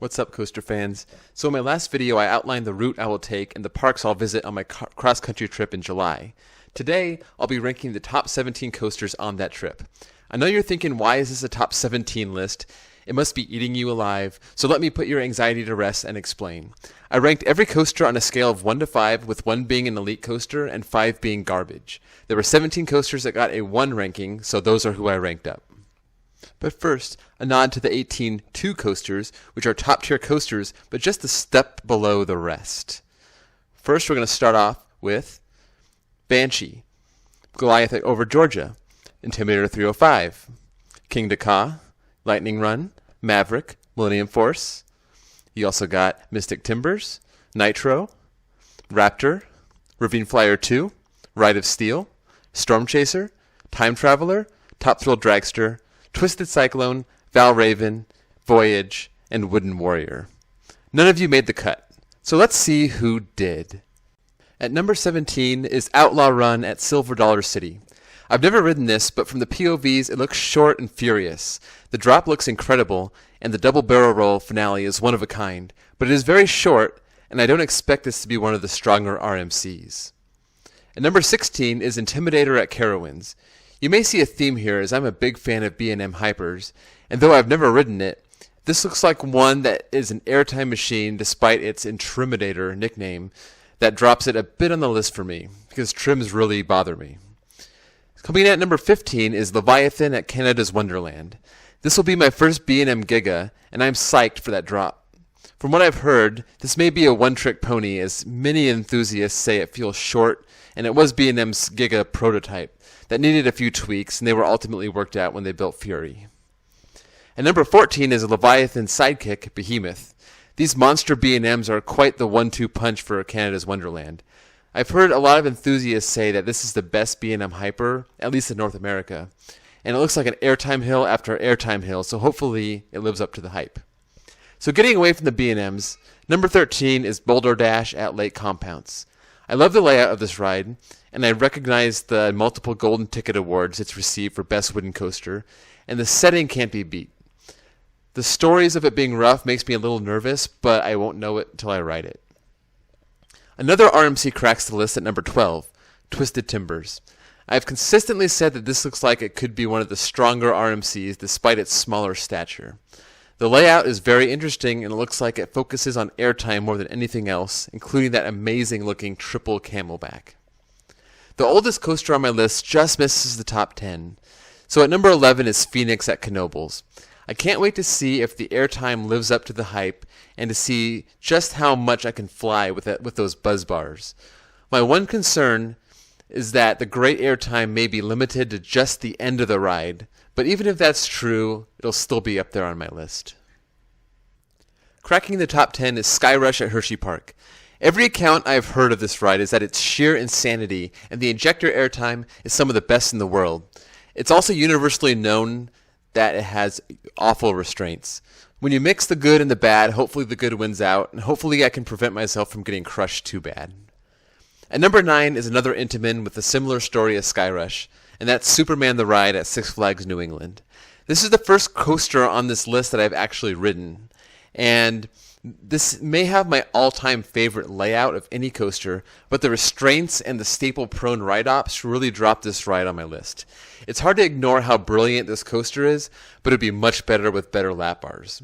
What's up, coaster fans? So in my last video I outlined the route I will take and the parks I'll visit on my cross-country trip in July. Today I'll be ranking the top 17 coasters on that trip. I know you're thinking, why is this a top 17 list? It must be eating you alive, so let me put your anxiety to rest and explain. I ranked every coaster on a scale of 1 to 5, with 1 being an elite coaster and 5 being garbage. There were 17 coasters that got a 1 ranking, so those are who I ranked up. But first, a nod to the 18 2 coasters, which are top tier coasters, but just a step below the rest. First, we're going to start off with Banshee, Goliath over Georgia, Intimidator 305, King Dakar, Lightning Run, Maverick, Millennium Force. You also got Mystic Timbers, Nitro, Raptor, Ravine Flyer 2, Ride of Steel, Storm Chaser, Time Traveler, Top Thrill Dragster, Twisted Cyclone, Valraven, Voyage, and Wooden Warrior. None of you made the cut, so let's see who did. At number 17 is Outlaw Run at Silver Dollar City. I've never ridden this, but from the POVs it looks short and furious. The drop looks incredible, and the double barrel roll finale is one of a kind, but it is very short, and I don't expect this to be one of the stronger RMCs. At number 16 is Intimidator at Carowinds. You may see a theme here, as I'm a big fan of B&M Hypers, and though I've never ridden it, this looks like one that is an airtime machine despite its Intimidator nickname that drops it a bit on the list for me, because trims really bother me. Coming in at number 15 is Leviathan at Canada's Wonderland. This will be my first B&M Giga, and I'm psyched for that drop. From what I've heard, this may be a one-trick pony, as many enthusiasts say it feels short, and it was B&M's Giga prototype that needed a few tweaks, and they were ultimately worked out when they built Fury. And number 14 is Leviathan Sidekick, Behemoth. These monster B&Ms are quite the 1-2 punch for Canada's Wonderland. I've heard a lot of enthusiasts say that this is the best B&M Hyper, at least in North America, and it looks like an airtime hill after airtime hill, so hopefully it lives up to the hype. So getting away from the B&Ms, number 13 is Balderdash at Lake Compounce. I love the layout of this ride, and I recognize the multiple golden ticket awards it's received for best wooden coaster, and the setting can't be beat. The stories of it being rough makes me a little nervous, but I won't know it until I ride it. Another RMC cracks the list at number 12, Twisted Timbers. I've consistently said that this looks like it could be one of the stronger RMCs despite its smaller stature. The layout is very interesting, and it looks like it focuses on airtime more than anything else, including that amazing looking triple camelback. The oldest coaster on my list just misses the top 10. So at number 11 is Phoenix at Knoebels. I can't wait to see if the airtime lives up to the hype and to see just how much I can fly with those buzz bars. My one concern is that the great airtime may be limited to just the end of the ride, but even if that's true, it'll still be up there on my list. Cracking the top 10 is Skyrush at Hershey Park. Every account I've heard of this ride is that it's sheer insanity, and the injector airtime is some of the best in the world. It's also universally known that it has awful restraints. When you mix the good and the bad, hopefully the good wins out, and hopefully I can prevent myself from getting crushed too bad. At number 9 is another Intamin with a similar story as Skyrush, and that's Superman the Ride at Six Flags New England. This is the first coaster on this list that I've actually ridden, and this may have my all-time favorite layout of any coaster, but the restraints and the staple-prone ride-ops really dropped this ride on my list. It's hard to ignore how brilliant this coaster is, but it'd be much better with better lap bars.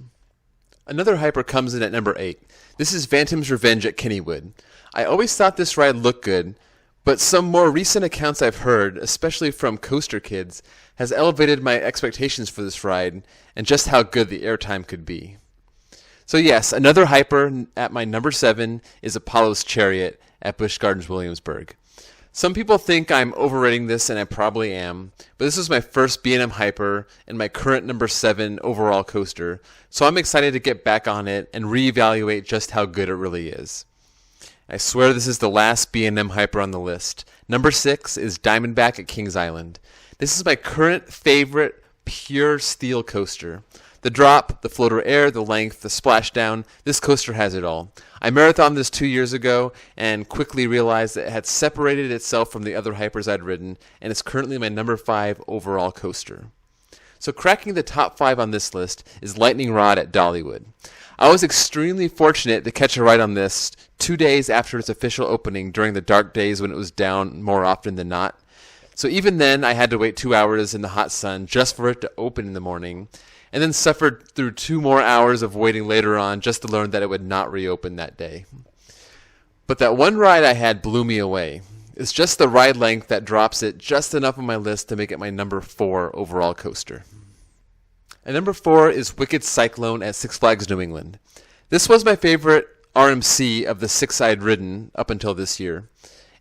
Another hyper comes in at number 8. This is Phantom's Revenge at Kennywood. I always thought this ride looked good, but some more recent accounts I've heard, especially from Coaster Kids, has elevated my expectations for this ride and just how good the airtime could be. So yes, another hyper at my number 7 is Apollo's Chariot at Busch Gardens Williamsburg. Some people think I'm overrating this, and I probably am, but this is my first B&M hyper and my current number 7 overall coaster, so I'm excited to get back on it and reevaluate just how good it really is. I swear this is the last B&M hyper on the list. Number 6 is Diamondback at Kings Island. This is my current favorite pure steel coaster. The drop, the floater air, the length, the splashdown, this coaster has it all. I marathoned this 2 years ago and quickly realized that it had separated itself from the other hypers I'd ridden, and it's currently my number 5 overall coaster. So cracking the top 5 on this list is Lightning Rod at Dollywood. I was extremely fortunate to catch a ride on this 2 days after its official opening during the dark days when it was down more often than not. So even then, I had to wait 2 hours in the hot sun just for it to open in the morning, and then suffered through 2 more hours of waiting later on just to learn that it would not reopen that day. But that one ride I had blew me away. It's just the ride length that drops it just enough on my list to make it my number 4 overall coaster. And number 4 is Wicked Cyclone at Six Flags New England. This was my favorite RMC of the 6 I'd ridden up until this year,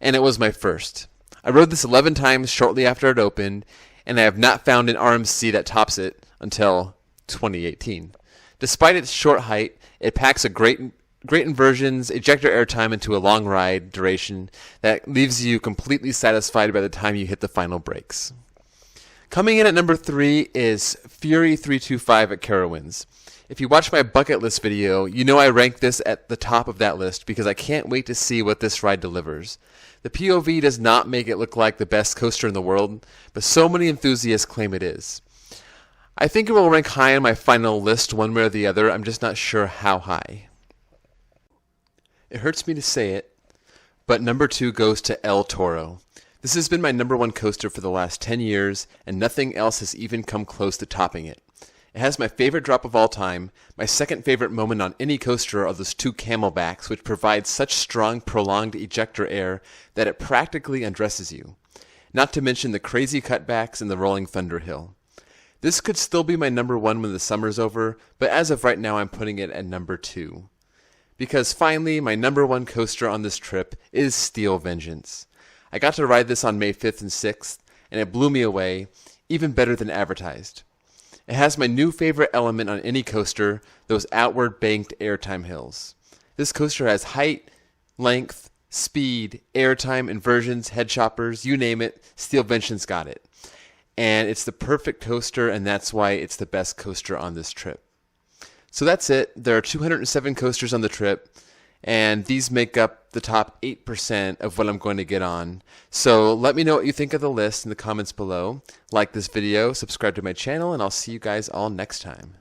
and it was my first. I rode this 11 times shortly after it opened, and I have not found an RMC that tops it until 2018. Despite its short height, it packs a great inversions, ejector airtime into a long ride duration that leaves you completely satisfied by the time you hit the final brakes. Coming in at number 3 is Fury 325 at Carowinds. If you watch my bucket list video, you know I rank this at the top of that list because I can't wait to see what this ride delivers. The POV does not make it look like the best coaster in the world, but so many enthusiasts claim it is. I think it will rank high on my final list one way or the other, I'm just not sure how high. It hurts me to say it, but number 2 goes to El Toro. This has been my number 1 coaster for the last 10 years, and nothing else has even come close to topping it. It has my favorite drop of all time. My second favorite moment on any coaster are those 2 camelbacks, which provide such strong, prolonged ejector air that it practically undresses you. Not to mention the crazy cutbacks and the rolling thunder hill. This could still be my number 1 when the summer's over, but as of right now I'm putting it at number 2. Because finally, my number 1 coaster on this trip is Steel Vengeance. I got to ride this on May 5th and 6th, and it blew me away, even better than advertised. It has my new favorite element on any coaster, those outward banked airtime hills. This coaster has height, length, speed, airtime, inversions, head choppers, you name it, Steel Vengeance got it. And it's the perfect coaster, and that's why it's the best coaster on this trip. So that's it. There are 207 coasters on the trip, and these make up the top 8% of what I'm going to get on. So let me know what you think of the list in the comments below. Like this video, subscribe to my channel, and I'll see you guys all next time.